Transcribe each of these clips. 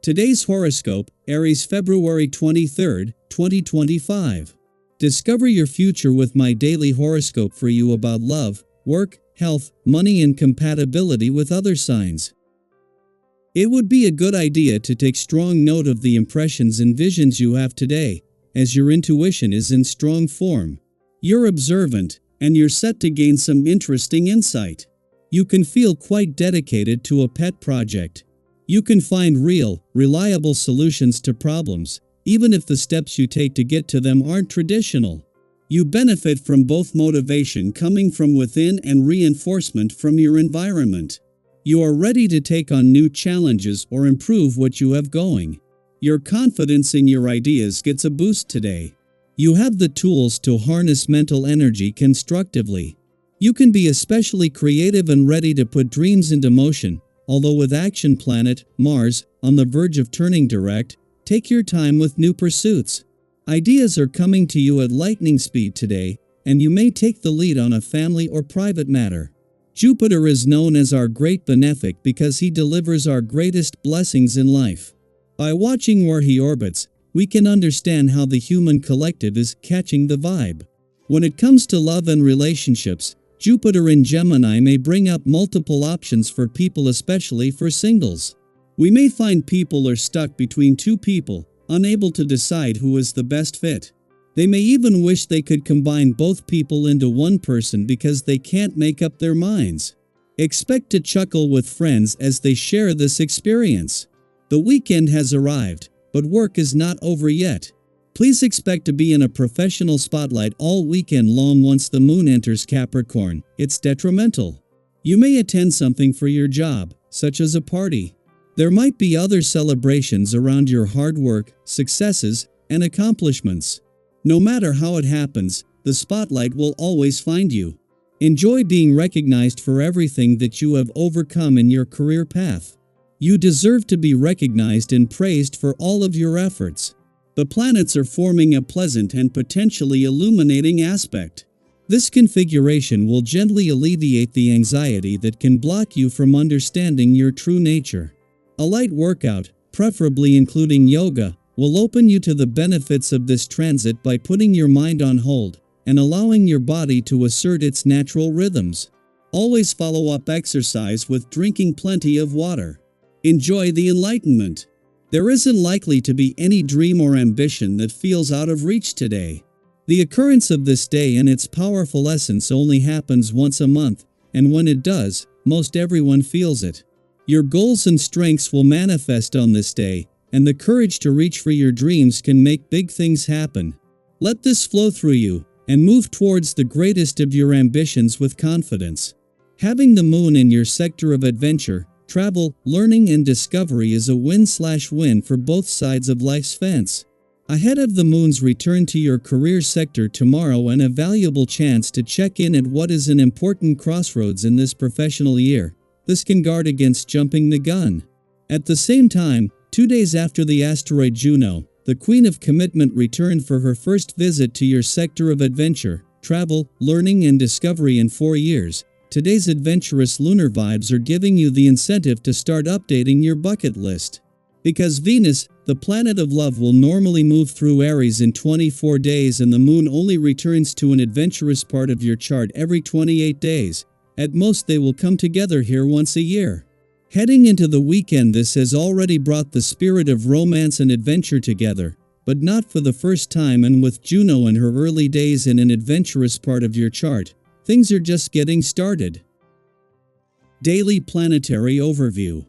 Today's horoscope, Aries February 23, 2025. Discover your future with my daily horoscope for you about love, work, health, money and compatibility with other signs. It would be a good idea to take strong note of the impressions and visions you have today, as your intuition is in strong form. You're observant, and you're set to gain some interesting insight. You can feel quite dedicated to a pet project. You can find real, reliable solutions to problems, even if the steps you take to get to them aren't traditional. You benefit from both motivation coming from within and reinforcement from your environment. You are ready to take on new challenges or improve what you have going. Your confidence in your ideas gets a boost today. You have the tools to harness mental energy constructively. You can be especially creative and ready to put dreams into motion. Although with action planet, Mars, on the verge of turning direct, take your time with new pursuits. Ideas are coming to you at lightning speed today, and you may take the lead on a family or private matter. Jupiter is known as our great benefic because he delivers our greatest blessings in life. By watching where he orbits, we can understand how the human collective is catching the vibe. When it comes to love and relationships, Jupiter in Gemini may bring up multiple options for people, especially for singles. We may find people are stuck between two people, unable to decide who is the best fit. They may even wish they could combine both people into one person because they can't make up their minds. Expect to chuckle with friends as they share this experience. The weekend has arrived, but work is not over yet. Please expect to be in a professional spotlight all weekend long once the moon enters Capricorn. It's detrimental. You may attend something for your job, such as a party. There might be other celebrations around your hard work, successes, and accomplishments. No matter how it happens, the spotlight will always find you. Enjoy being recognized for everything that you have overcome in your career path. You deserve to be recognized and praised for all of your efforts. The planets are forming a pleasant and potentially illuminating aspect. This configuration will gently alleviate the anxiety that can block you from understanding your true nature. A light workout, preferably including yoga, will open you to the benefits of this transit by putting your mind on hold and allowing your body to assert its natural rhythms. Always follow up exercise with drinking plenty of water. Enjoy the enlightenment. There isn't likely to be any dream or ambition that feels out of reach today. The occurrence of this day and its powerful essence only happens once a month, and when it does, most everyone feels it. Your goals and strengths will manifest on this day, and the courage to reach for your dreams can make big things happen. Let this flow through you, and move towards the greatest of your ambitions with confidence. Having the moon in your sector of adventure, travel, learning and discovery is a win/win for both sides of life's fence. Ahead of the moon's return to your career sector tomorrow and a valuable chance to check in at what is an important crossroads in this professional year. This can guard against jumping the gun. At the same time, 2 days after the asteroid Juno, the Queen of Commitment returned for her first visit to your sector of adventure, travel, learning and discovery in 4 years. Today's adventurous lunar vibes are giving you the incentive to start updating your bucket list. Because Venus, the planet of love, will normally move through Aries in 24 days and the moon only returns to an adventurous part of your chart every 28 days. At most they will come together here once a year. Heading into the weekend, this has already brought the spirit of romance and adventure together, but not for the first time, and with Juno in her early days in an adventurous part of your chart, things are just getting started. Daily Planetary Overview.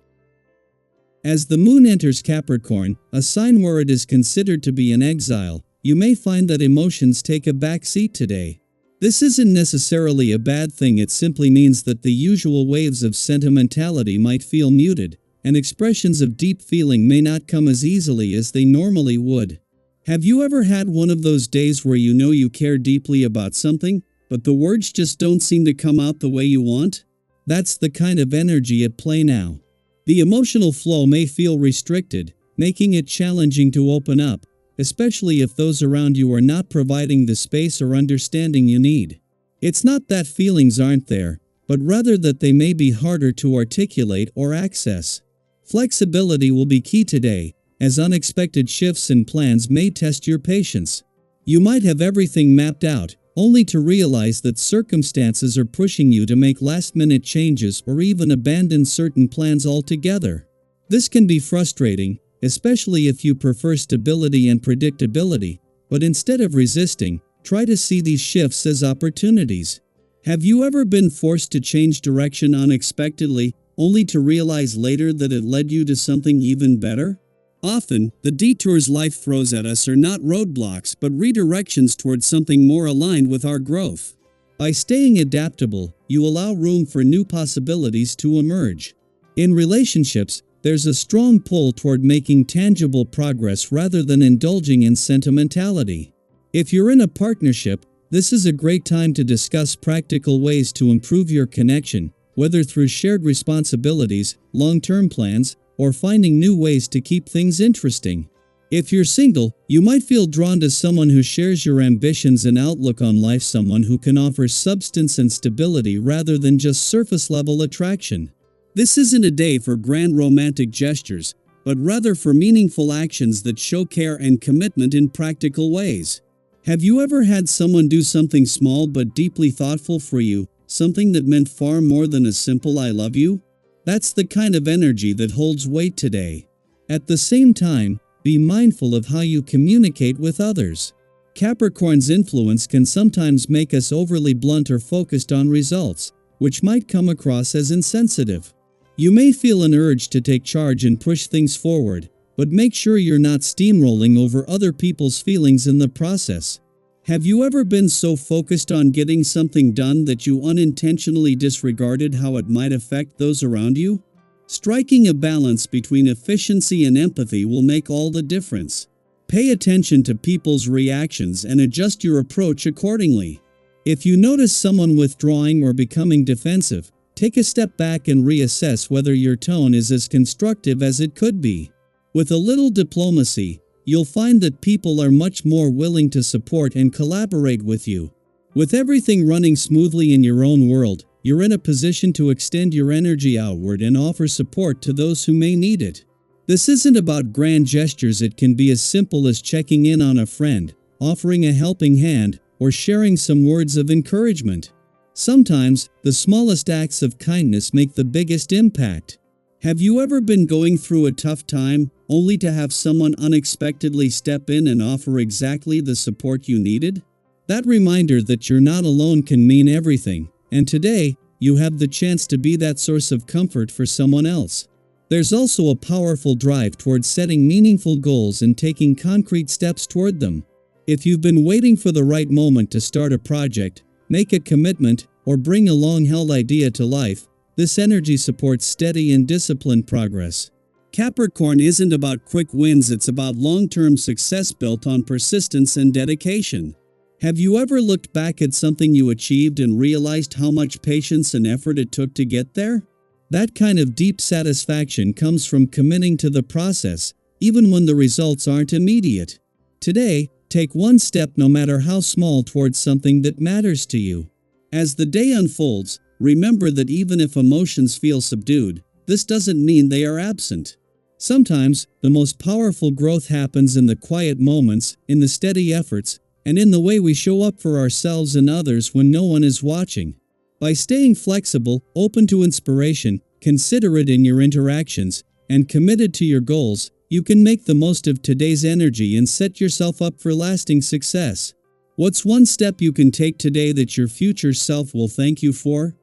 As the moon enters Capricorn, a sign where it is considered to be in exile, you may find that emotions take a back seat today. This isn't necessarily a bad thing, it simply means that the usual waves of sentimentality might feel muted, and expressions of deep feeling may not come as easily as they normally would. Have you ever had one of those days where you know you care deeply about something, but the words just don't seem to come out the way you want? That's the kind of energy at play now. The emotional flow may feel restricted, making it challenging to open up, especially if those around you are not providing the space or understanding you need. It's not that feelings aren't there, but rather that they may be harder to articulate or access. Flexibility will be key today, as unexpected shifts in plans may test your patience. You might have everything mapped out, only to realize that circumstances are pushing you to make last-minute changes or even abandon certain plans altogether. This can be frustrating, especially if you prefer stability and predictability, but instead of resisting, try to see these shifts as opportunities. Have you ever been forced to change direction unexpectedly, only to realize later that it led you to something even better? Often, the detours life throws at us are not roadblocks but redirections towards something more aligned with our growth. By staying adaptable, you allow room for new possibilities to emerge. In relationships, there's a strong pull toward making tangible progress rather than indulging in sentimentality. If you're in a partnership, this is a great time to discuss practical ways to improve your connection, whether through shared responsibilities, long-term plans, or finding new ways to keep things interesting. If you're single, you might feel drawn to someone who shares your ambitions and outlook on life, someone who can offer substance and stability rather than just surface-level attraction. This isn't a day for grand romantic gestures, but rather for meaningful actions that show care and commitment in practical ways. Have you ever had someone do something small but deeply thoughtful for you, something that meant far more than a simple "I love you"? That's the kind of energy that holds weight today. At the same time, be mindful of how you communicate with others. Capricorn's influence can sometimes make us overly blunt or focused on results, which might come across as insensitive. You may feel an urge to take charge and push things forward, but make sure you're not steamrolling over other people's feelings in the process. Have you ever been so focused on getting something done that you unintentionally disregarded how it might affect those around you? Striking a balance between efficiency and empathy will make all the difference. Pay attention to people's reactions and adjust your approach accordingly. If you notice someone withdrawing or becoming defensive, take a step back and reassess whether your tone is as constructive as it could be. With a little diplomacy, you'll find that people are much more willing to support and collaborate with you. With everything running smoothly in your own world, you're in a position to extend your energy outward and offer support to those who may need it. This isn't about grand gestures. It can be as simple as checking in on a friend, offering a helping hand, or sharing some words of encouragement. Sometimes, the smallest acts of kindness make the biggest impact. Have you ever been going through a tough time, only to have someone unexpectedly step in and offer exactly the support you needed? That reminder that you're not alone can mean everything, and today, you have the chance to be that source of comfort for someone else. There's also a powerful drive towards setting meaningful goals and taking concrete steps toward them. If you've been waiting for the right moment to start a project, make a commitment, or bring a long-held idea to life, this energy supports steady and disciplined progress. Capricorn isn't about quick wins, it's about long-term success built on persistence and dedication. Have you ever looked back at something you achieved and realized how much patience and effort it took to get there? That kind of deep satisfaction comes from committing to the process, even when the results aren't immediate. Today, take one step, no matter how small, towards something that matters to you. As the day unfolds, remember that even if emotions feel subdued, this doesn't mean they are absent. Sometimes, the most powerful growth happens in the quiet moments, in the steady efforts, and in the way we show up for ourselves and others when no one is watching. By staying flexible, open to inspiration, considerate in your interactions, and committed to your goals, you can make the most of today's energy and set yourself up for lasting success. What's one step you can take today that your future self will thank you for?